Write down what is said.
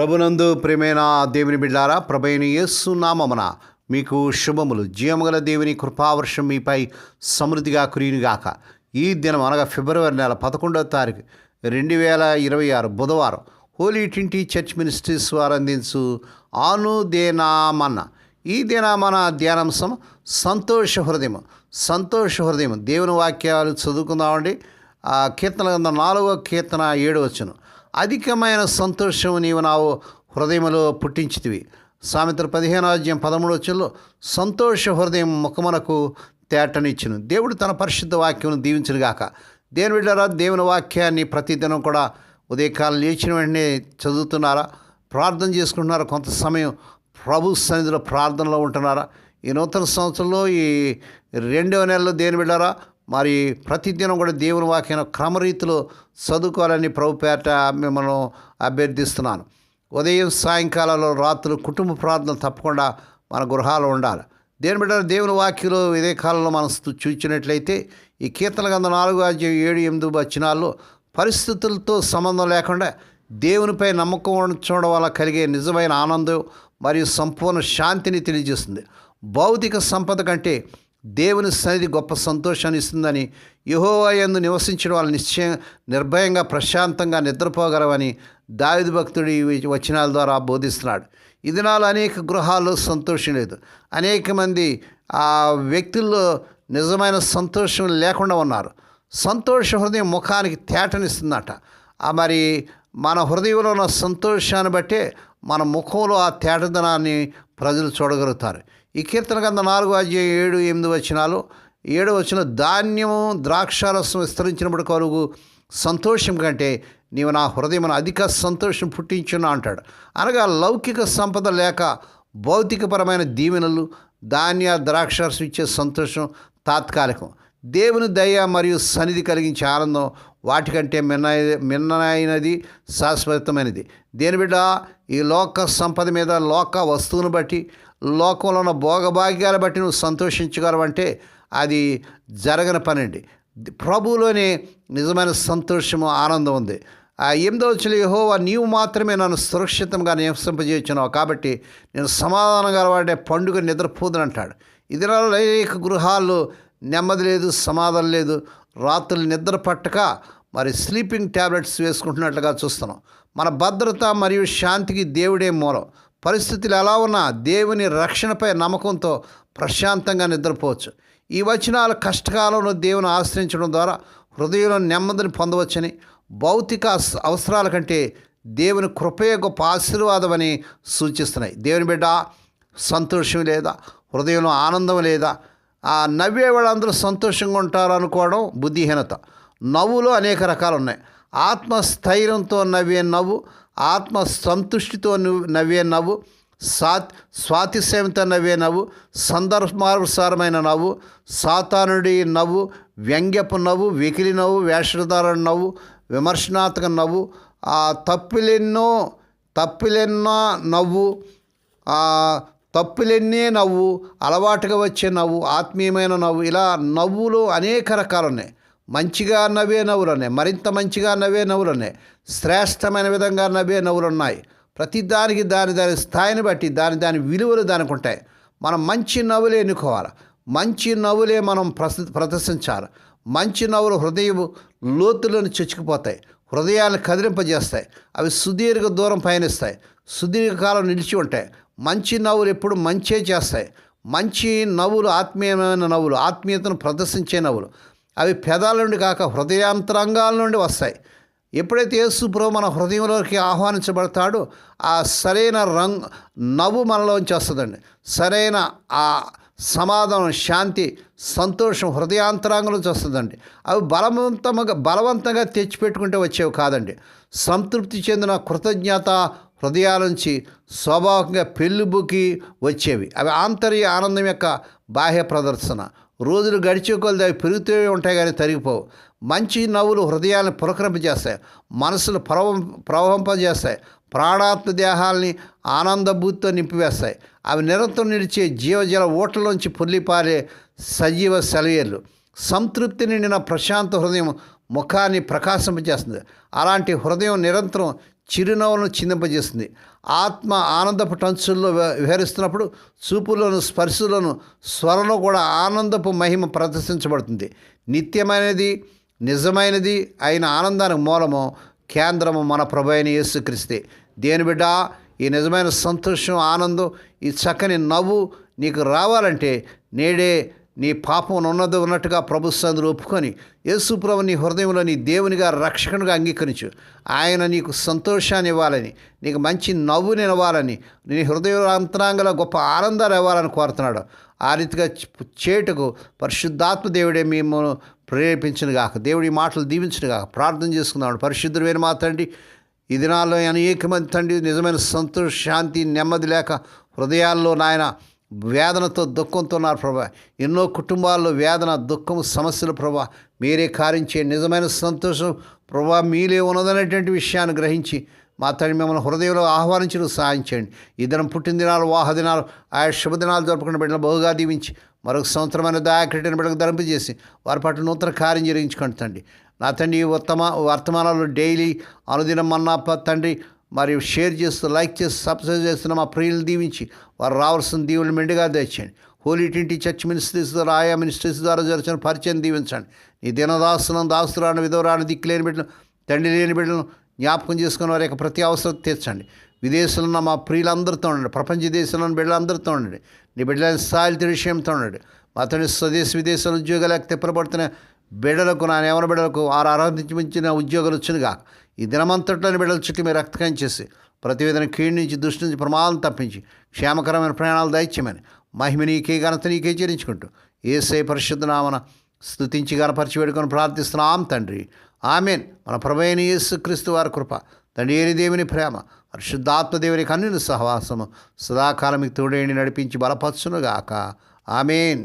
ప్రభునందు ప్రియమైన దేవుని బిడ్డారా, ప్రభైన యేసు నామమున మీకు శుభములు. జీవముగల దేవుని కృపావర్షం మీపై సమృద్ధిగా కురియునుగాక. ఈ దినం అనగా ఫిబ్రవరి నెల 11వ తారీఖు 2026 బుధవారం హోలీ ట్రింటీ చర్చ్ మినిస్ట్రీస్ వారు అందించు ఆనుదేనామన్న. ఈ దినామన ధ్యానాంశం సంతోష హృదయం. సంతోష హృదయం దేవుని వాక్యాలు చదువుకుందామండి. కీర్తన గ్రంథం 4వ కీర్తన 7వ వచనం. అధికమైన సంతోషం నీవు నా హృదయంలో పుట్టించితివి. సామెతలు 15:13 వచనంలో సంతోష హృదయం ముఖమునకు తేటనిచ్చును. దేవుడు తన పరిశుద్ధ వాక్యం దీవించునుగాక. దేవుని బిడ్డలారా, దేవుని వాక్యాన్ని ప్రతిదినం కూడా ఉదయకాలం లేచిన వెంటనే చదువుతున్నారా? ప్రార్థన చేసుకుంటున్నారా? కొంత సమయం ప్రభు సన్నిధిలో ప్రార్థనలో ఉంటున్నారా? ఈ నూతన సంవత్సరంలో ఈ 2వ నెలలో దేవుని బిడ్డలారా, మరి ప్రతిదినం కూడా దేవుని వాక్యం క్రమరీతిలో చదువుకోవాలని ప్రభు పేట మిమ్మల్ని అభ్యర్థిస్తున్నాను. ఉదయం సాయంకాలంలో రాత్రులు కుటుంబ ప్రార్థన తప్పకుండా మన గృహాలు ఉండాలి. దేవుని బిడ్డ దేవుని వాక్యంలో ఇదే కాలంలో మనం చూచినట్లయితే ఈ కీర్తన గ్రంథం 4:7-8 వచనాల్లో పరిస్థితులతో సంబంధం లేకుండా దేవునిపై నమ్మకం ఉంచడం వల్ల కలిగే నిజమైన ఆనందం మరియు సంపూర్ణ శాంతిని తెలియజేస్తుంది. భౌతిక సంపద కంటే దేవుని సన్నిధి గొప్ప సంతోషాన్ని ఇస్తుందని, యెహోవా యందు నివసించడం వల్ల నిర్భయంగా ప్రశాంతంగా నిద్రపోగలవని దావీదు భక్తుడు ఈ వచనాల ద్వారా బోధిస్తున్నాడు. ఈ దినాలు అనేక గృహాల్లో సంతోషం లేదు. అనేక మంది ఆ వ్యక్తుల్లో నిజమైన సంతోషం లేకుండా ఉన్నారు. సంతోష హృదయం ముఖానికి తేటనిస్తుందట. మరి మన హృదయంలో ఉన్న సంతోషాన్ని బట్టే మన ముఖంలో ఆ తేటదనాన్ని ప్రజలు చూడగలుగుతారు. ఈ కీర్తన గ్రంథం 4:7-8 వచనాలు. 7వ వచనం, ధాన్యము ద్రాక్షారసం విస్తరించినప్పుడు కలుగు సంతోషం కంటే నీవు నా హృదయమున అధిక సంతోషం పుట్టించున్నా అంటాడు. అనగా లౌకిక సంపద లేక భౌతికపరమైన దీవెనలు, ధాన్య ద్రాక్షారసం ఇచ్చే సంతోషం తాత్కాలికం. దేవుని దయ మరియు సన్నిధి కలిగించే ఆనందం వాటికంటే మిన్నైనది, శాశ్వతమైనది. దేని బిడ్డ, ఈ లోక సంపద మీద, లోక వస్తువును బట్టి, లోకంలో ఉన్న భోగభాగ్యాలు బట్టి నువ్వు సంతోషించగలవంటే అది జరగని పని అండి. ప్రభువులోనే నిజమైన సంతోషము, ఆనందం ఉంది. 8వ వచనం, యెహోవా నీవు మాత్రమే నన్ను సురక్షితంగా నివసింపజేయుచున్నావు కాబట్టి నేను సమాధానం గలవాడే పండుగ నిద్రపోదునంటాడు. ఇది అనేక గృహాల్లో నెమ్మది లేదు, సమాధానం లేదు. రాత్రులు నిద్ర పట్టక మరి స్లీపింగ్ ట్యాబ్లెట్స్ వేసుకుంటున్నట్లుగా చూస్తున్నాం. మన భద్రత మరియు శాంతికి దేవుడే మూలం. పరిస్థితులు ఎలా ఉన్నా దేవుని రక్షణపై నమ్మకంతో ప్రశాంతంగా నిద్రపోవచ్చు. ఈ వచనాలు కష్టకాలంలో దేవుని ఆశ్రయించడం ద్వారా హృదయంలో నెమ్మదిని పొందవచ్చని, భౌతిక అవసరాల కంటే దేవుని కృపయే గొప్ప ఆశీర్వాదమని సూచిస్తున్నాయి. దేవుని బిడ్డ, సంతోషం లేదా, హృదయంలో ఆనందం లేదా? నవ్వే వాళ్ళందరూ సంతోషంగా ఉంటారు అనుకోవడం బుద్ధిహీనత. నవ్వులో అనేక రకాలు ఉన్నాయి. ఆత్మస్థైర్యంతో నవ్వే నవ్వు, ఆత్మ సంతుష్టితో నవ్వే నవ్వు, స్వాతిశయంతో నవ్వే నవ్వు, సందర్భానుసారమైన నవ్వు, సాతానుడి నవ్వు, వ్యంగ్యపు నవ్వు, వెకిలి నవ్వు, వేషధారణ నవ్వు, విమర్శనాత్మక నవ్వు, తప్పులెన్నో నవ్వు, తప్పులెన్నే నవ్వు, అలవాటుగా వచ్చే నవ్వు, ఆత్మీయమైన నవ్వు. ఇలా నవ్వులు అనేక రకాలు ఉన్నాయి. మంచిగా నవ్వే నవ్వులు ఉన్నాయి, మరింత మంచిగా నవ్వే నవ్వులు ఉన్నాయి, శ్రేష్టమైన విధంగా నవ్వే నవ్వులు ఉన్నాయి. ప్రతిదానికి దాని స్థాయిని బట్టి దాని విలువలు దానికి ఉంటాయి. మనం మంచి నవ్వులే ఎన్నుకోవాలి. మంచి నవ్వులే మనం ప్రదర్శించాలి. మంచి నవ్వులు హృదయం లోతులను చొచ్చుకుపోతాయి, హృదయాన్ని కదిలింపజేస్తాయి. అవి సుదీర్ఘ దూరం పయనిస్తాయి, సుదీర్ఘకాలం నిలిచి ఉంటాయి. మంచి నవ్వులు ఎప్పుడు మంచే చేస్తాయి. మంచి నవ్వులు ఆత్మీయమైన నవ్వులు, ఆత్మీయతను ప్రదర్శించే నవ్వులు. అవి పెదాల నుండి కాక హృదయాంతరంగాల నుండి వస్తాయి. ఎప్పుడైతే యేసు ప్రభు మన హృదయంలోకి ఆహ్వానించబడతాడో ఆ సరైన నవ్వు మనలోంచి వస్తుందండి. సరైన ఆ సమాధానం, శాంతి, సంతోషం హృదయాంతరాంగంలోంచి వస్తుందండి. అవి బలవంతంగా తెచ్చిపెట్టుకుంటే వచ్చేవి కాదండి. సంతృప్తి చెందిన కృతజ్ఞత హృదయాల నుంచి స్వాభావికంగా పెళ్ళిబుకి వచ్చేవి. అవి ఆంతర్య ఆనందం యొక్క బాహ్య ప్రదర్శన. రోజులు గడిచే కొలది అవి పెరుగుతూ ఉంటాయి కానీ తరిగిపోవు. మంచి నవ్వులు హృదయాలను పులకరింపజేస్తాయి, మనసును ప్రవహింపజేస్తాయి, ప్రాణాత్మ దేహాలని ఆనందభూతితో నింపివేస్తాయి. అవి నిరంతరం నిలిచే జీవజల ఓట్లలోంచి పొర్లిపారే సజీవ సెలయేర్లు. సంతృప్తి నిండిన ప్రశాంత హృదయం ముఖాన్ని ప్రకాశింపజేస్తుంది. అలాంటి హృదయం నిరంతరం చిరునవ్వులను చిందింపజేస్తుంది. ఆత్మ ఆనందపు టంచుల్లో విహరిస్తున్నప్పుడు చూపులను, స్పర్శలను, స్వరంలో కూడా ఆనందపు మహిమ ప్రదర్శించబడుతుంది. నిత్యమైనది, నిజమైనది అయిన ఆనందానికి మూలము, కేంద్రము మన ప్రభు అయిన యేసుక్రీస్తే. దేని బిడ్డ, ఈ నిజమైన సంతోషం, ఆనందం, ఈ చక్కని నవ్వు నీకు రావాలంటే నేడే నీ పాపం ఉన్నట్టుగా ప్రభు సన్నిధిలో ఒప్పుకొని యేసు ప్రభు నీ హృదయంలో నీ దేవునిగా, రక్షకునిగా అంగీకరించు. ఆయన నీకు సంతోషాన్ని ఇవ్వాలని, నీకు మంచి నవ్వుని ఇవ్వాలని, నీ హృదయ అంతరాంగంలో గొప్ప ఆనందాలు ఇవ్వాలని కోరుతున్నాడు. ఆ రీతిగా చేటుకు పరిశుద్ధాత్మ దేవుడే మిమ్మల్ని ప్రేరేపించునుగాక. దేవుడి మాటలు దీవించునుగాక. ప్రార్థన చేసుకుందాం. పరిశుద్ధుడైన మా తండ్రి, ఈ దినాల్లో అనేక మంది తండ్రి నిజమైన సంతోష, శాంతి, నెమ్మది లేక హృదయాల్లో నాయన వేదనతో, దుఃఖంతో ఉన్నారు ప్రభా. ఎన్నో కుటుంబాల్లో వేదన, దుఃఖం, సమస్యలు ప్రభా. మీరే కారించే నిజమైన సంతోషం ప్రభా మీరే ఉన్నదనేటువంటి విషయాన్ని గ్రహించి మా తండ్రి మిమ్మల్ని హృదయంలో ఆహ్వానించడం సహాయం చేయండి. ఈ దినం పుట్టినదినాలు, వాహ దినాలు, ఆయా శుభదినాలు జరుపుకున్న బిడ్డలు బహుగా దీవించి మరొక సంవత్సరమైన దయాకటిన బిడ్డకు ధరింపజేసి వారి పట్ల నూతన కార్యం జరిగించుకోండి తండ్రి. నా తండ్రి వర్తమానాలు డైలీ అనుదినం మన్నా తండ్రి మరియు షేర్ చేస్తూ, లైక్ చేస్తూ, సబ్స్క్రైబ్ చేస్తున్న మా ప్రియులను దీవించి వారు రావాల్సిన దీవులు మెండుగా తెచ్చండి. హోలీ ట్వంటీ చర్చ్ మినిస్ట్రీస్ ద్వారా, ఆయా మినిస్ట్రీస్ ద్వారా జరుగుతున్న పరిచయం దీవించండి. ఈ దినదాసులను, దాసురాన్ని, విధవరాన్ని, దిక్కులేని బిడ్డలు, తండ్రి లేని బిడ్డలను జ్ఞాపకం చేసుకుని వారి యొక్క ప్రతి అవసరం తీర్చండి. విదేశంలో ఉన్న మా ప్రియులందరితో ఉండండి. ప్రపంచ దేశంలోని బిడ్డలందరితో ఉండండి. నీ బిడ్డలైన సాయిల్ విషయంతో ఉండండి. మా తండ్రి స్వదేశ విదేశాల ఉద్యోగాలకు తిప్పబడుతున్న బిడ్డలకు, నా ఎవరి బిడ్డలకు వారు ఆరాధించిన ఉద్యోగాలు వచ్చినగా ఈ దినమంతట్లోని బిడ్డల చుట్టూ మీరు రక్తకం చేసి ప్రతి విధంగా కీడు నుంచి, దృష్టి నుంచి, ప్రమాదం తప్పించి క్షేమకరమైన ప్రయాణాలు దయచేయమని మహిమ నీకే, ఘనత నీకే చెల్లించుకుంటూ యేసయ్య పరిశుద్ధ నామమున స్తుతించి గణపరిచి వేడుకొని ప్రార్థిస్తున్నాం తండ్రి. ఆమేన్. మన ప్రభువైన యేసుక్రీస్తు వారి కృప, తండ్రి అయిన దేవుని ప్రేమ, పరిశుద్ధాత్మ దేవుని కన్నుల సహవాసము సదాకాలం మీకు తోడేండి నడిపించి బలపరచునుగాక. ఆమేన్.